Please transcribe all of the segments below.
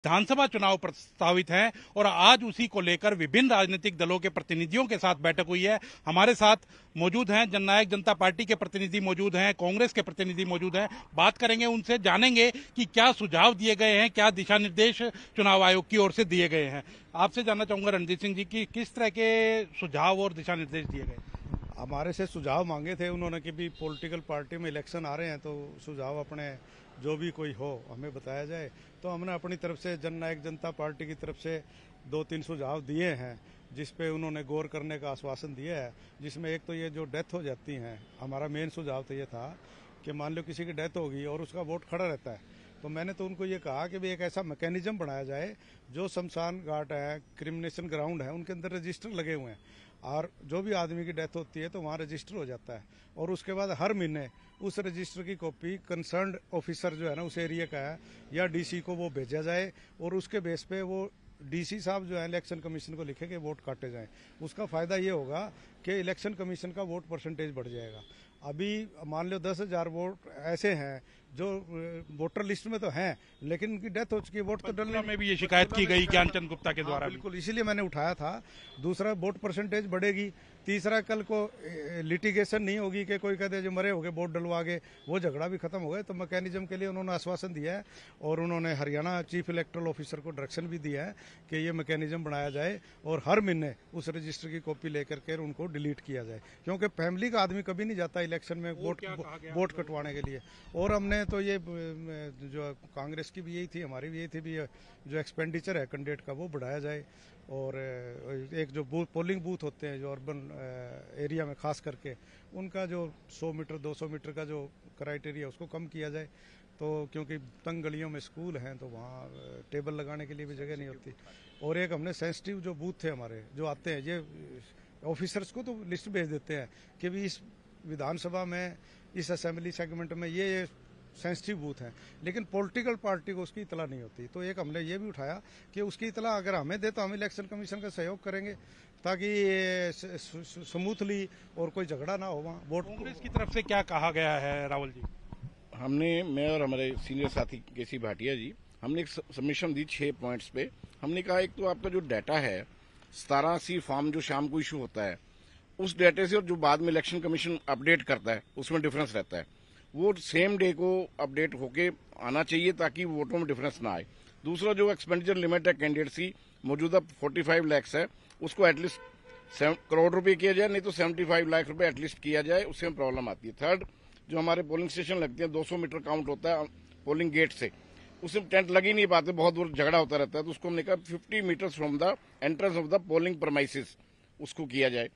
विधानसभा चुनाव प्रस्तावित हैं और आज उसी को लेकर विभिन्न राजनीतिक दलों के प्रतिनिधियों के साथ बैठक हुई है। हमारे साथ मौजूद हैं जननायक जनता पार्टी के प्रतिनिधि मौजूद हैं, कांग्रेस के प्रतिनिधि मौजूद हैं। बात करेंगे उनसे, जानेंगे कि क्या सुझाव दिए गए हैं, क्या दिशा निर्देश चुनाव आयोग की ओर से दिए गए हैं। आपसे जानना चाहूंगा रणजीत सिंह जी की किस तरह के सुझाव और दिशा निर्देश दिए गए। हमारे से सुझाव मांगे थे उन्होंने कि भी पॉलिटिकल पार्टी में इलेक्शन आ रहे हैं तो सुझाव अपने जो भी कोई हो हमें बताया जाए। तो हमने अपनी तरफ से जननायक जनता पार्टी की तरफ से 2-3 सुझाव दिए हैं जिस पे उन्होंने गौर करने का आश्वासन दिया है। जिसमें एक तो ये जो डेथ हो जाती हैं, हमारा मेन सुझाव तो ये था कि मान लो किसी की डेथ होगी और उसका वोट खड़ा रहता है, तो मैंने तो उनको ये कहा कि भी एक ऐसा मैकेनिज्म बनाया जाए जो शमशान घाट है, क्रिमिनेशन ग्राउंड है, उनके अंदर रजिस्टर लगे हुए हैं और जो भी आदमी की डेथ होती है तो वहाँ रजिस्टर हो जाता है और उसके बाद हर महीने उस रजिस्टर की कॉपी कंसर्न्ड ऑफिसर जो है ना उस एरिया का है या डीसी को वो भेजा जाए और उसके बेस पे वो डीसी साहब जो है इलेक्शन कमीशन को लिखे कि वोट काटे जाएं। उसका फायदा ये होगा कि इलेक्शन कमीशन का वोट परसेंटेज बढ़ जाएगा। अभी मान लो 10,000 वोट ऐसे हैं जो वोटर लिस्ट में तो हैं लेकिन उनकी डेथ हो चुकी है। वोट तो डलने में भी ये शिकायत की गई ज्ञानचंद गुप्ता के द्वारा। बिल्कुल, इसीलिए मैंने उठाया था। दूसरा, वोट परसेंटेज बढ़ेगी। तीसरा, कल को लिटिगेशन नहीं होगी कि कोई कहते जो मरे हो गए वोट डलवा के, वो झगड़ा भी खत्म हो गया। तो मैकेनिज्म के लिए उन्होंने आश्वासन दिया है और उन्होंने हरियाणा चीफ इलेक्टोरल ऑफिसर को डायरेक्शन भी दिया है कि ये मैकेनिज्म बनाया जाए और हर महीने उस रजिस्टर की कॉपी लेकर के उनको डिलीट किया जाए, क्योंकि फैमिली का आदमी कभी नहीं जाता इलेक्शन में वोट कटवाने के लिए। और हमने तो ये जो कांग्रेस की भी यही थी, हमारी भी यही थी, भी जो एक्सपेंडिचर है कैंडिडेट का वो बढ़ाया जाए और एक जो पोलिंग बूथ होते हैं जो अर्बन एरिया में खास करके उनका जो 100 मीटर 200 मीटर का जो क्राइटेरिया उसको कम किया जाए। तो क्योंकि तंग गलियों में स्कूल हैं तो वहाँ टेबल लगाने के लिए भी जगह नहीं होती। और एक हमने सेंसिटिव जो बूथ थे हमारे जो आते हैं, ये ऑफिसर्स को तो लिस्ट भेज देते हैं कि भी इस विधानसभा में इस असेंबली सेगमेंट में ये सेंसिटिव बूथ है, लेकिन पॉलिटिकल पार्टी को उसकी इतला नहीं होती। तो एक हमने ये भी उठाया कि उसकी इतला अगर हमें दे तो हम इलेक्शन कमीशन का सहयोग करेंगे ताकि स्मूथली और कोई झगड़ा ना हो वहाँ। वोट कांग्रेस की तरफ से क्या कहा गया है राहुल जी? मैं और हमारे सीनियर साथी केसी भाटिया जी, हमने एक सबमिशन दी 6 पॉइंट्स पे। हमने कहा एक तो आपका जो डाटा है 17 फॉर्म जो शाम को इशू होता है उस डाटे से और जो बाद में इलेक्शन कमीशन अपडेट करता है उसमें डिफरेंस रहता है, वो सेम डे को अपडेट होके आना चाहिए ताकि वोटों में डिफरेंस ना आए। दूसरा, जो एक्सपेंडिचर लिमिट है कैंडिडेट्स की मौजूदा 45 लाख है उसको एटलीस्ट 7 करोड़ रुपए किया जाए, नहीं तो 75 लाख रुपए एटलीस्ट किया जाए, उससे में प्रॉब्लम आती है। थर्ड, जो हमारे पोलिंग स्टेशन लगते हैं 200 मीटर काउंट होता है पोलिंग गेट से, उसमें टेंट लग ही नहीं पाते, बहुत दूर झगड़ा होता रहता है, तो उसको हमने कहा 50 meters from the entrance of the polling premises उसको किया जाए।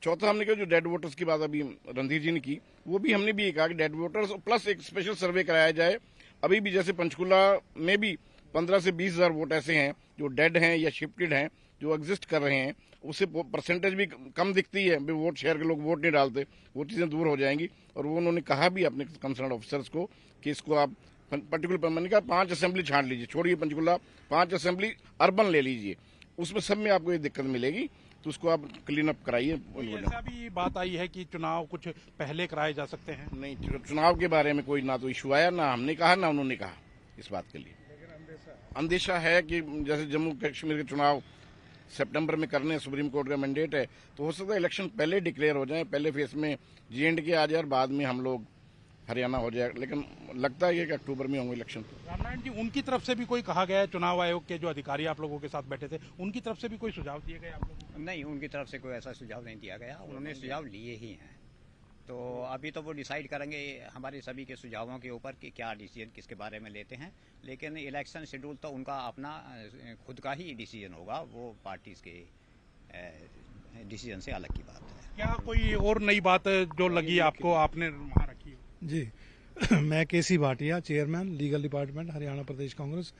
चौथा, हमने कहा जो डेड वोटर्स की बात अभी रणधीर जी ने की, वो भी हमने भी कहा कि डेड वोटर्स प्लस एक स्पेशल सर्वे कराया जाए। अभी भी जैसे पंचकुला में भी 15 से 20,000 वोट ऐसे हैं जो डेड हैं या शिफ्टेड हैं जो एग्जिस्ट कर रहे हैं, उससे परसेंटेज भी कम दिखती है, वोट शेयर के लोग वोट नहीं डालते, वो चीजें दूर हो जाएंगी। और वो उन्होंने कहा भी अपने कंसर्न ऑफिसर्स को कि इसको आप पर्टिकुलर, मैंने कहा 5 असेंबली छांट लीजिए, छोड़िए पंचकुला, 5 असेंबली अर्बन ले लीजिए, उसमें सब में आपको ये दिक्कत मिलेगी, तो उसको आप क्लीन अप कराइए। ऐसा भी बात आई है कि चुनाव कुछ पहले कराए जा सकते हैं? नहीं, चुनाव के बारे में कोई ना तो इशू आया, ना हमने कहा ना उन्होंने कहा इस बात के लिए। अंदेशा है कि जैसे जम्मू कश्मीर के चुनाव सितंबर में करने, सुप्रीम कोर्ट का मैंडेट है, तो हो सकता है इलेक्शन पहले डिक्लेयर हो जाए, पहले फेज में J&K आ जाए और बाद में हम लोग हरियाणा हो जाए, लेकिन लगता है कि अक्टूबर में होंगे इलेक्शन। रामनारायण जी, उनकी तरफ से भी कोई कहा गया है? चुनाव आयोग के जो अधिकारी आप लोगों के साथ बैठे थे, उनकी तरफ से भी कोई सुझाव दिए गए आप लोगों को? नहीं, उनकी तरफ से कोई ऐसा सुझाव नहीं दिया गया, उन्होंने सुझाव लिए ही हैं। तो अभी तो वो डिसाइड करेंगे हमारे सभी के सुझावों के ऊपर कि क्या डिसीजन किसके बारे में लेते हैं, लेकिन इलेक्शन शेड्यूल तो उनका अपना खुद का ही डिसीजन होगा, वो पार्टीज के डिसीजन से अलग की बात है। क्या कोई और नई बात जो लगी आपको, आपने वहाँ रखी? जी मैं K C Bhatia, chairman legal department Haryana Pradesh Congress.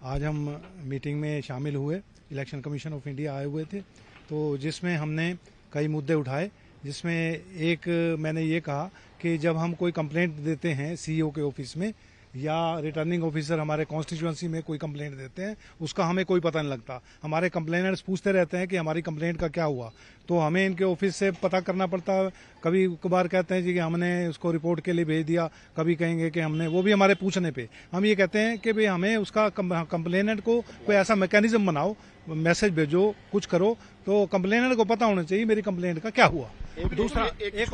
आज हम मीटिंग में शामिल हुए, इलेक्शन कमीशन ऑफ इंडिया आए हुए थे, तो जिसमें हमने कई मुद्दे उठाए, जिसमें एक मैंने ये कहा कि जब हम कोई कंप्लेंट देते हैं सीईओ के ऑफिस में या रिटर्निंग ऑफिसर हमारे कॉन्स्टिट्यूएंसी में कोई कंप्लेंट देते हैं, उसका हमें कोई पता नहीं लगता। हमारे कंप्लेनेंट्स पूछते रहते हैं कि हमारी कंप्लेंट का क्या हुआ, तो हमें इनके ऑफिस से पता करना पड़ता है। कभी कभार कहते हैं जी कि हमने उसको रिपोर्ट के लिए भेज दिया, कभी कहेंगे कि हमने, वो भी हमारे पूछने पे हम ये कहते हैं कि भाई हमें उसका कंप्लेनेंट को कोई ऐसा मैकेनिज्म बनाओ, मैसेज भेजो, कुछ करो, तो कंप्लेनेंट को पता होना चाहिए मेरी कंप्लेंट का क्या हुआ। दूसरा एक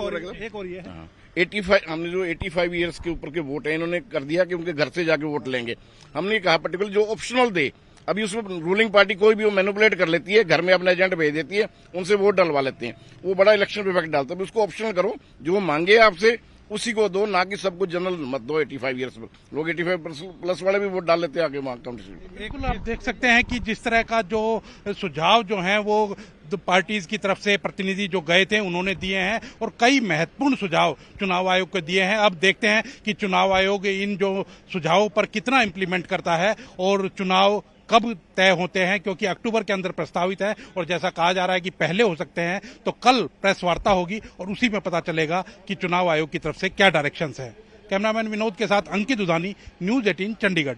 और ये है 85 हमने जो 85 ईयर्स के ऊपर के वोट है इन्होंने कर दिया कि उनके घर से जाके वोट लेंगे। हमने कहा पर्टिकुलर जो ऑप्शनल दे, अभी उसमें रूलिंग पार्टी कोई भी वो मैनिपुलेट कर लेती है, घर में अपना एजेंट भेज देती है, उनसे वोट डलवा लेते हैं, वो बड़ा इलेक्शन पे इफेक्ट डालता है। उसको ऑप्शनल करो, जो वो मांगे आपसे उसी को दो, ना कि सबको जनरल मत दो। 85 ईयर्स में लोग 85 प्लस वाले भी वोट डाल लेते हैं आगे वहां काउंटी। बिल्कुल, आप देख सकते हैं कि जिस तरह का जो सुझाव जो है वो पार्टीज की तरफ से प्रतिनिधि जो गए थे उन्होंने दिए हैं और कई महत्वपूर्ण सुझाव चुनाव आयोग को दिए हैं। अब देखते हैं कि चुनाव आयोग इन जो सुझावों पर कितना इंप्लीमेंट करता है और चुनाव कब तय होते हैं, क्योंकि अक्टूबर के अंदर प्रस्तावित है और जैसा कहा जा रहा है कि पहले हो सकते हैं। तो कल प्रेस वार्ता होगी और उसी में पता चलेगा कि चुनाव आयोग की तरफ से क्या डायरेक्शंस है। कैमरामैन विनोद के साथ अंकित उदानी, न्यूज 18 चंडीगढ़।